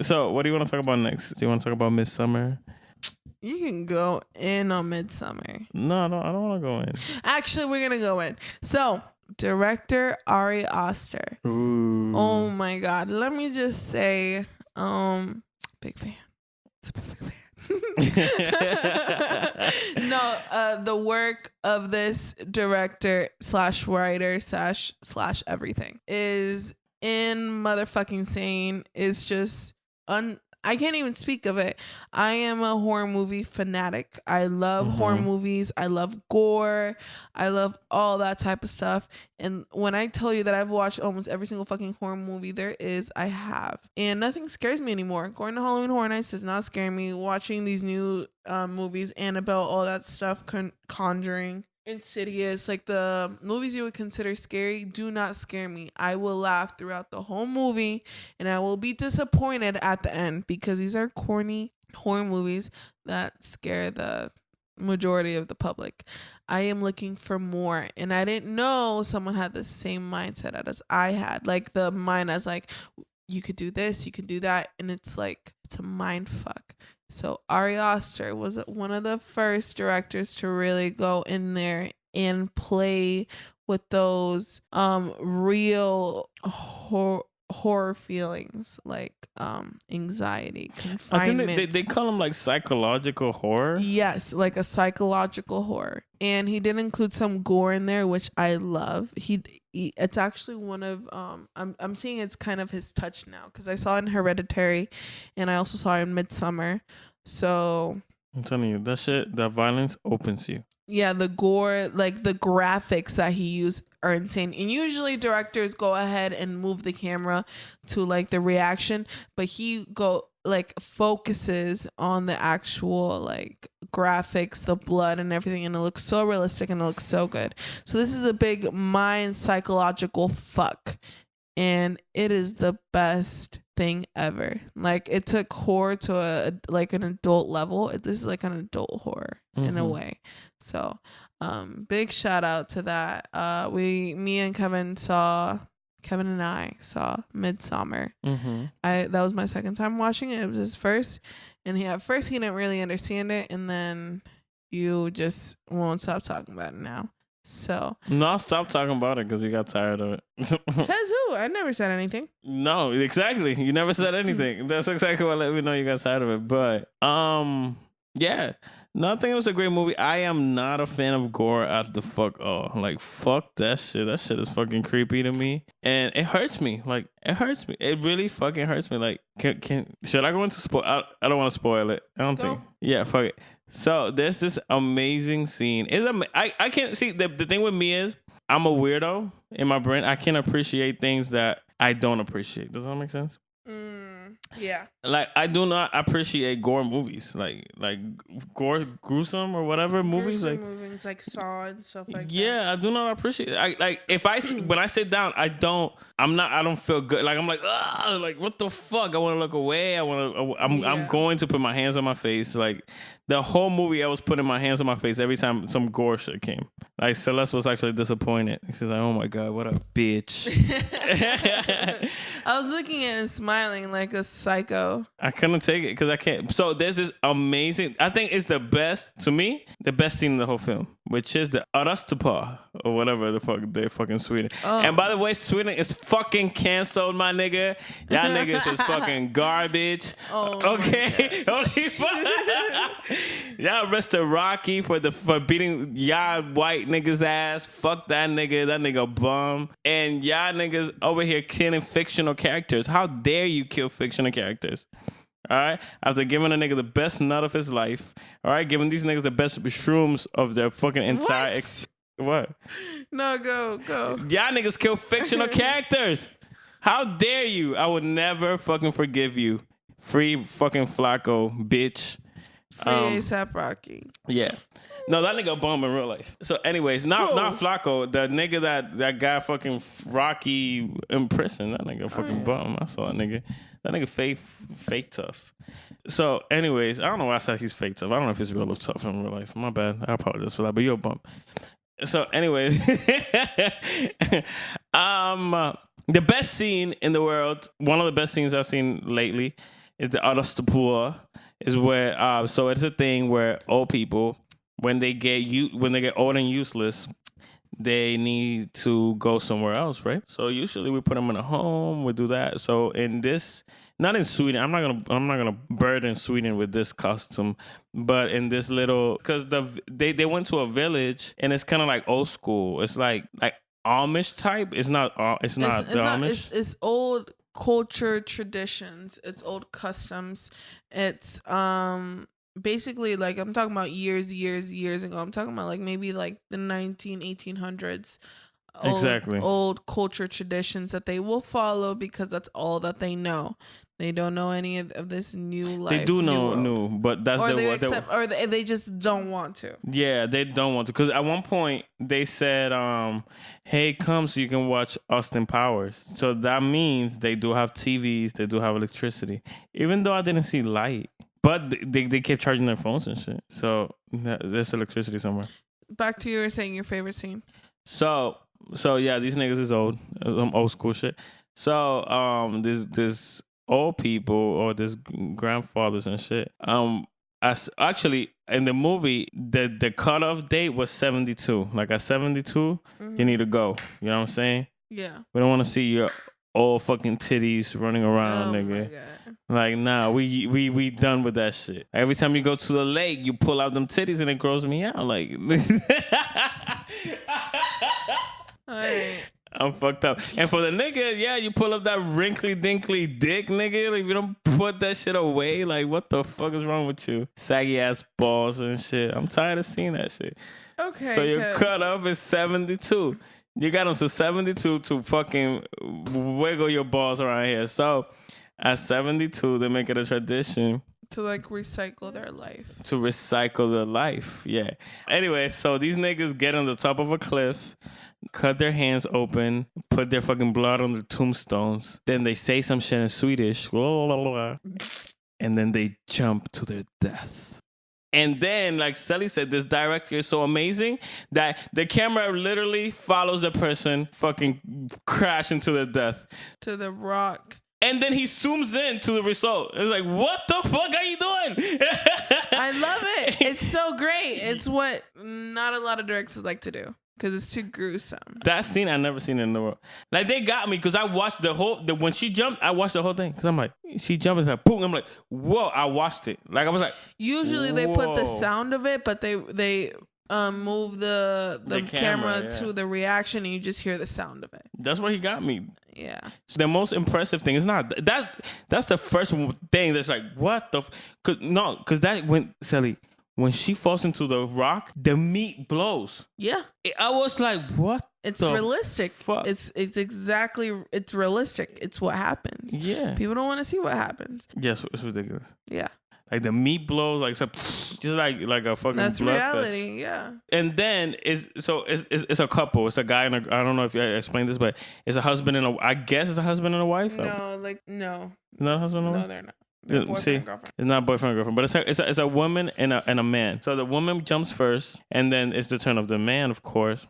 So, what do you want to talk about next? Do you want to talk about Midsommar? You can go in on Midsommar. No, I don't want to go in. Actually, we're gonna go in. So, director Ari Aster. Ooh. Oh my God! Let me just say, big fan. Super big fan. No, the work of this director / writer / everything is in motherfucking insane. Is just I can't even speak of it. I am a horror movie fanatic. I love horror movies. I love gore. I love all that type of stuff. And when I tell you that I've watched almost every single fucking horror movie there is, I have. And nothing scares me anymore. Going to Halloween Horror Nights does not scare me. Watching these new movies, Annabelle, all that stuff, Conjuring, Insidious, like the movies you would consider scary, do not scare me. I will laugh throughout the whole movie and I will be disappointed at the end because these are corny horror movies that scare the majority of the public. I am looking for more, and I didn't know someone had the same mindset as I had. Like the mind as like, you could do this, you could do that, and it's like, it's a mind fuck. So Ari Aster was one of the first directors to really go in there and play with those real horror feelings, like anxiety, confinement. I think they call them like psychological horror. Yes, like a psychological horror. And he did include some gore in there, which I love. It's actually one of I'm seeing it's kind of his touch now, because I saw it in Hereditary and I also saw it in Midsommar. So I'm telling you, that violence opens you. Yeah, the gore, like the graphics that he used are insane. And usually directors go ahead and move the camera to like the reaction, but he focuses on the actual like graphics, the blood and everything, and it looks so realistic and it looks so good. So this is a big mind psychological fuck, and it is the best thing ever. Like, it took horror to an adult level. This is like an adult horror in a way. So big shout out to that. Me and Kevin and I saw Midsommar. That was my second time watching it. It was his first, and at first he didn't really understand it, and then you just won't stop talking about it now. So no, stop talking about it because you got tired of it. Says who? I never said anything. No, exactly. You never said anything. That's exactly what let me know you got tired of it. But yeah. No, I think it was a great movie. I am not a fan of gore at the fuck all. Like, fuck that shit. That shit is fucking creepy to me. And it hurts me. Like, it hurts me. It really fucking hurts me. Like, should I go into spoil? I don't want to spoil it. I don't think. Yeah, fuck it. So, there's this amazing scene. I can't see, the thing with me is, I'm a weirdo in my brain. I can't appreciate things that I don't appreciate. Does that make sense? Yeah. Like, I do not appreciate gore movies, like gore, gruesome or whatever movies, movies like Saw and stuff like that. Yeah, I do not appreciate it. Like if when I sit down, I don't feel good. Like, I'm like, ah, like what the fuck? I want to look away. I'm going to put my hands on my face. Like, the whole movie, I was putting my hands on my face every time some gore shit came. Like, Celeste was actually disappointed. She's like, oh my God, what a bitch. I was looking at it and smiling like a psycho. I couldn't take it because I can't. So there's this amazing, I think it's the best scene in the whole film, which is the Attestupa or whatever the fuck they're fucking Sweden. Oh. And by the way, Sweden is fucking canceled, my nigga. Y'all niggas is fucking garbage. Oh, okay. Holy fuck. Y'all arrested Rocky for beating y'all white niggas ass. Fuck that nigga. That nigga bum. And y'all niggas over here killing fictional characters. How dare you kill fictional characters? All right, after giving a nigga the best nut of his life, all right, giving these niggas the best shrooms of their fucking entire what? No, go. Y'all niggas kill fictional characters. How dare you? I would never fucking forgive you. Free fucking Flacco, bitch. Free ASAP Rocky. Yeah. No, that nigga bum in real life. So anyways, not Flacco, the nigga that got fucking Rocky in prison. That nigga fucking bum. I saw that nigga. That nigga fake tough. So anyways, I don't know why I said he's fake tough. I don't know if he's real tough in real life. My bad. I apologize for that. But you're a bum. So anyway, the best scene in the world, one of the best scenes I've seen lately, is the Attestupa. Is where so it's a thing where old people, when they get old and useless, they need to go somewhere else, right? So usually we put them in a home, we do that. So in this, not in Sweden, I'm not gonna burden Sweden with this custom, but in this little, because they went to a village and it's kind of like old school. It's like Amish type. It's not Amish. It's old culture traditions. It's old customs. It's basically, like, I'm talking about years ago. I'm talking about like maybe like the 1800s. Exactly. Old culture traditions that they will follow because that's all that they know. They don't know any of this new life. They do know new, but that's or they just don't want to. Yeah, they don't want to. Because at one point they said, "Hey, come so you can watch Austin Powers." So that means they do have TVs, they do have electricity. Even though I didn't see light, but they kept charging their phones and shit. So there's electricity somewhere. Back to you were saying your favorite scene. So yeah, these niggas is old, old school shit. So this old people or this grandfathers and shit. Actually in the movie the cutoff date was 72. Like at 72, you need to go. You know what I'm saying? Yeah. We don't want to see your old fucking titties running around, nigga. My God. Like, nah, we done with that shit. Every time you go to the lake, you pull out them titties and it grows me out. Like, all right. I'm fucked up. And for the nigga, yeah, you pull up that wrinkly dinkly dick, nigga. Like, you don't put that shit away. Like, what the fuck is wrong with you? Saggy ass balls and shit. I'm tired of seeing that shit. Okay. So your cutoff is 72. You got them to 72 to fucking wiggle your balls around here. So at 72, they make it a tradition to like recycle their life. To recycle their life, yeah. Anyway, so these niggas get on the top of a cliff, cut their hands open, put their fucking blood on the tombstones. Then they say some shit in Swedish, and then they jump to their death. And then, like Celi said, this director is so amazing that the camera literally follows the person fucking crash into their death. To the rock. And then he zooms in to the result. It's like, what the fuck are you doing? I love it. It's so great. It's what not a lot of directors like to do because it's too gruesome. That scene, I never seen it in the world. Like, they got me because I watched when she jumped, I watched the whole thing. Because I'm like, she jumped and like, boom. I'm like, whoa, I watched it. Like, I was like, usually they put the sound of it, but they move the camera to the reaction and you just hear the sound of it. That's where he got me. Yeah. So the most impressive thing is not that's the first thing that's like, what the because that when Celi, when she falls into the rock, the meat blows. Yeah. I was like, what? It's realistic. Fuck? It's realistic. It's what happens. Yeah. People don't want to see what happens. Yes, it's ridiculous. Yeah. Like the meat blows, like just like a fucking. That's blood reality, fest. yeah. And then it's a couple. It's a guy and I don't know if I explained this, but it's a husband and I guess it's a husband and a wife. No. Not a husband and a wife. No, they're not. They're boyfriend and girlfriend. It's not boyfriend and girlfriend, but it's a woman and a man. So the woman jumps first, and then it's the turn of the man, of course.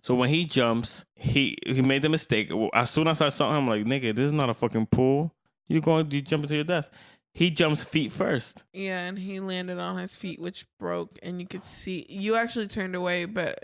So when he jumps, he made the mistake. As soon as I saw him, I'm like, nigga, this is not a fucking pool. You jump into your death. He jumps feet first. Yeah, and he landed on his feet, which broke, and you could see. You actually turned away, but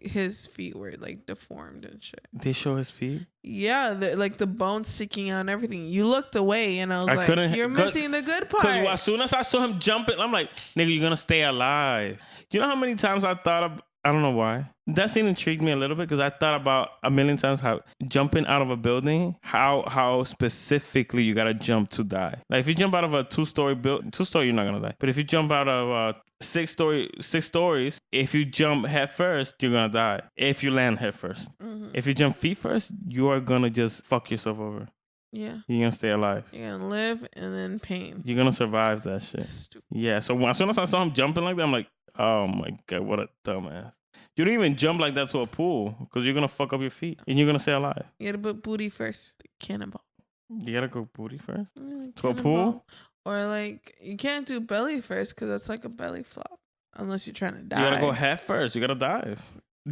his feet were like deformed and shit. They show his feet? Yeah, the bones sticking out and everything. You looked away, and I was like, you're missing the good part. Because as soon as I saw him jumping, I'm like, nigga, you're going to stay alive. You know how many times I thought of, I don't know why. That scene intrigued me a little bit because I thought about a million times how jumping out of a building, how specifically you got to jump to die. Like if you jump out of a two-story building, two-story, you're not going to die. But if you jump out of six stories, if you jump head first, you're going to die. If you land head first. Mm-hmm. If you jump feet first, you are going to just fuck yourself over. Yeah. You're going to stay alive. You're going to live and then pain. You're going to survive that shit. Stupid. Yeah. So as soon as I saw him jumping like that, I'm like, oh my God, what a dumbass. You don't even jump like that to a pool because you're going to fuck up your feet and you're going to stay alive. You got to put booty first. Cannonball. You got to go booty first? To a pool? Or like, you can't do belly first because that's like a belly flop unless you're trying to dive. You got to go head first. You got to dive.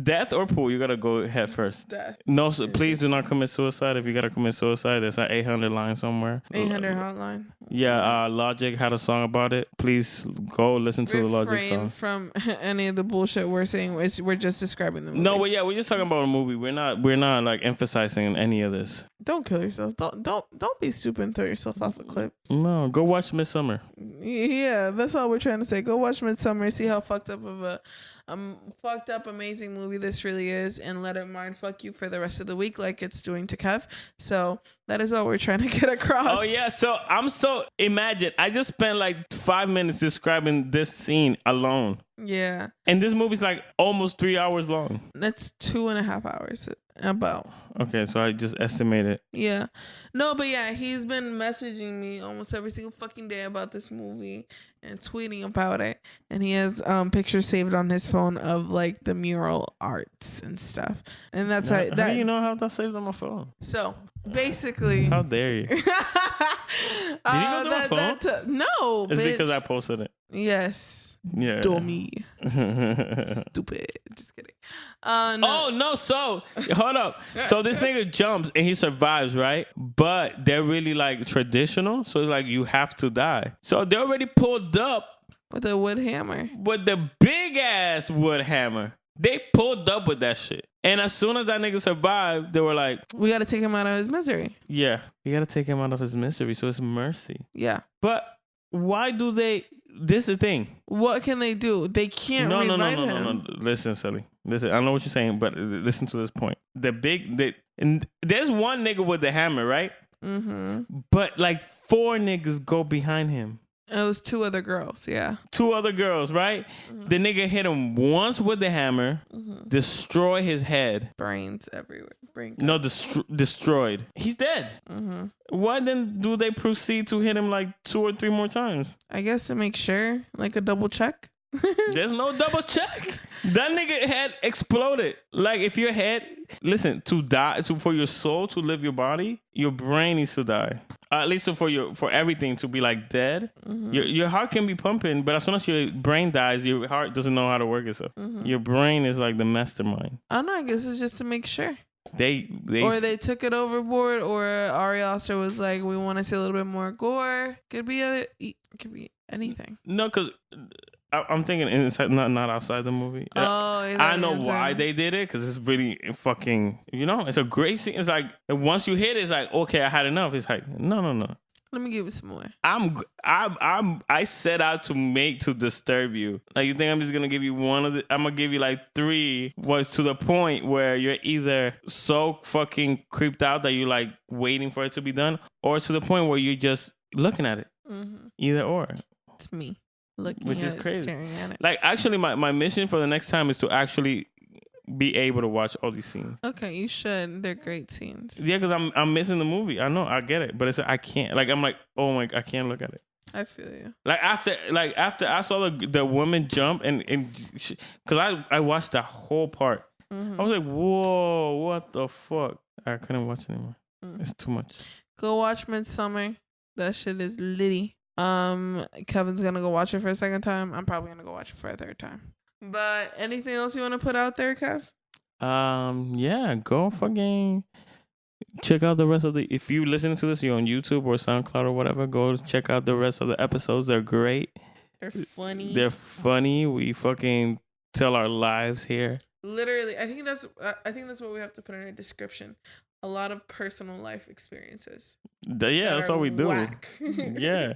Death or pool, you gotta go head first. Death. No, so please do not commit suicide. If you gotta commit suicide, there's an 800 line somewhere. 800 hotline. Yeah, Logic had a song about it. Please go listen to the Logic song. Refrain from any of the bullshit we're saying. We're just describing the movie. No, but yeah, we're just talking about a movie. We're not like emphasizing any of this. Don't kill yourself. Don't be stupid and throw yourself off a cliff. No, go watch Midsommar. Yeah, that's all we're trying to say. Go watch Midsommar. See how fucked up of a fucked up amazing movie this really is, and let it mind fuck you for the rest of the week like it's doing to Kev. So that is all we're trying to get across. Oh yeah, so imagine I just spent like 5 minutes describing this scene alone. Yeah. And this movie's like almost 3 hours long. That's 2.5 hours about. Okay, so I just estimated. Yeah. No, but yeah, he's been messaging me almost every single fucking day about this movie and tweeting about it. And he has pictures saved on his phone of like the mural arts and stuff. And that's how do you know how that saved on my phone? So basically, how dare you? Did you go to my phone? No, it's bitch. because I posted it. Yes. Yeah. Dummy. Stupid. Just kidding. No. Oh no, so hold up. So this nigga jumps and he survives, right? But they're really like traditional. So it's like you have to die. So they already pulled up with a wood hammer. With the big ass wood hammer. They pulled up with that shit. And as soon as that nigga survived, they were like, we got to take him out of his misery. Yeah, we got to take him out of his misery. So it's mercy. Yeah. But why do they? This is the thing. What can they do? They can't revive him. No. Listen, Celi. Listen, I know what you're saying, but listen to this point. And there's one nigga with the hammer, right? Mm-hmm. But like 4 niggas go behind him. It was 2 other girls, yeah. 2 other girls, right? Mm-hmm. The nigga hit him once with the hammer, destroy his head. Brains everywhere. No, destroyed. He's dead. Mm-hmm. Why then do they proceed to hit him like 2 or 3 more times? I guess to make sure, like a double check. There's no double check. That nigga head exploded. Like if your head, listen, to die, for your soul to live your body, your brain needs to die. At least for everything to be like dead. Mm-hmm. Your heart can be pumping, but as soon as your brain dies, your heart doesn't know how to work itself. Mm-hmm. Your brain is like the mastermind. I don't know. I guess it's just to make sure. They took it overboard, or Ari Aster was like, we want to see a little bit more gore. Could be anything. No, because I'm thinking inside, not outside the movie. Oh, I know why they did it, because it's really fucking, it's a great scene. It's like once you hit it, it's like, okay, I had enough. It's like no. Let me give you some more. I set out to disturb you. Like, you think I'm just gonna give you one of the? I'm gonna give you like 3. Was to the point where you're either so fucking creeped out that you're like waiting for it to be done, or to the point where you're just looking at it. Mm-hmm. Either or. It's me looking, which at is crazy. Staring at it. Like, actually, my mission for the next time is to actually be able to watch all these scenes. Okay, you should. They're great scenes. Yeah, because I'm missing the movie. I know, I get it, but I can't. Like, I'm like, oh my, I can't look at it. I feel you. Like after I saw the woman jump and because I watched that whole part. Mm-hmm. I was like, whoa, what the fuck? I couldn't watch anymore. Mm-hmm. It's too much. Go watch Midsommar. That shit is litty. Kevin's gonna go watch it for a second time. I'm probably gonna go watch it for a third time. But anything else you want to put out there, Kev? Yeah, go fucking check out the rest of the. If you listen to this, you're on YouTube or SoundCloud or whatever. Go check out the rest of the episodes. They're great. They're funny. They're funny. We fucking tell our lives here. Literally, I think that's what we have to put in our description. A lot of personal life experiences. That's all we do. Yeah.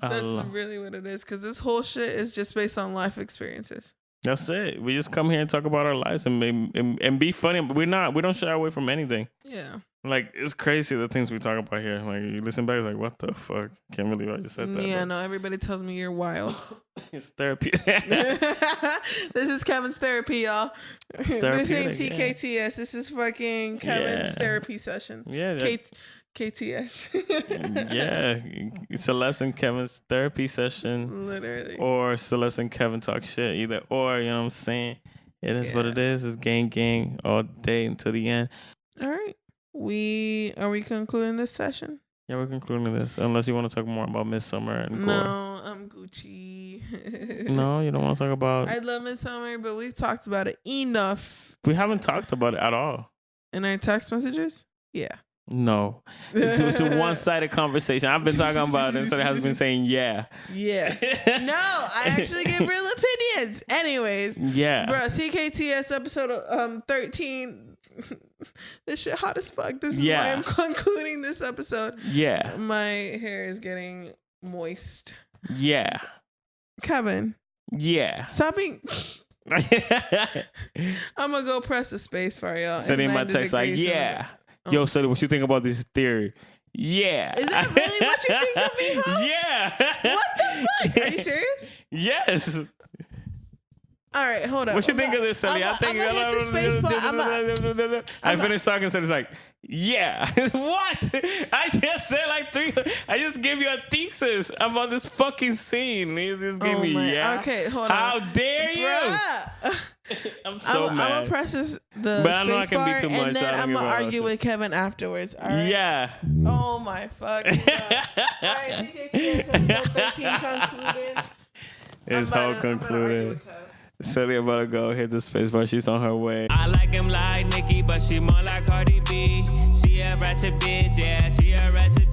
That's really what it is, because this whole shit is just based on life experiences. That's it. We just come here and talk about our lives and be funny. But we don't shy away from anything. Yeah. Like, it's crazy the things we talk about here. Like, you listen back, it's like, what the fuck? Can't believe I just said that. Yeah, no, everybody tells me you're wild. It's therapy. This is Kevin's therapy, y'all. This ain't CKTS. Yeah. This is fucking Kevin's therapy session. Yeah. KTS. Yeah. Celeste and Kevin's therapy session. Literally. Or Celeste and Kevin talk shit. Either or, you know what I'm saying? It is what it is. It's gang all day until the end. All right. Are we concluding this session? Yeah, we're concluding this. Unless you want to talk more about Midsommar and gore. No, I'm Gucci. No, you don't want to talk about... I love Midsommar, but we've talked about it enough. We haven't talked about it at all. In our text messages? Yeah. No. It's a one-sided conversation. I've been talking about it, and so it has been saying yeah. Yeah. No, I actually give real opinions. Anyways. Yeah. Bro, CKTS episode 13... This shit hot as fuck. This is why I'm concluding this episode. Yeah. My hair is getting moist. Yeah. Kevin. Yeah. Stop being... I'm gonna go press the space bar, y'all. Sending my text like, yeah. Yo, Celi, what you think about this theory? Yeah. Is that really what you think of me, huh? Yeah. What the fuck? Are you serious? Yes. All right, hold on. What you think of this, Celi? I finished talking, so it's like, yeah. What? I just said like I just gave you a thesis about this fucking scene. You just gave me, yeah. Okay, hold on. How dare you? I'm so mad. I'm going to press the but I know I can be too much, and then I'm going to argue with Kevin afterwards. All right? Yeah. Oh, my fucking God. All right, CKTS episode 13 concluded. It's all concluded. Celi about to go hit the space bar. She's on her way. I like him like Nicki, but she more like Cardi B. She a ratchet bitch, yeah. She a ratchet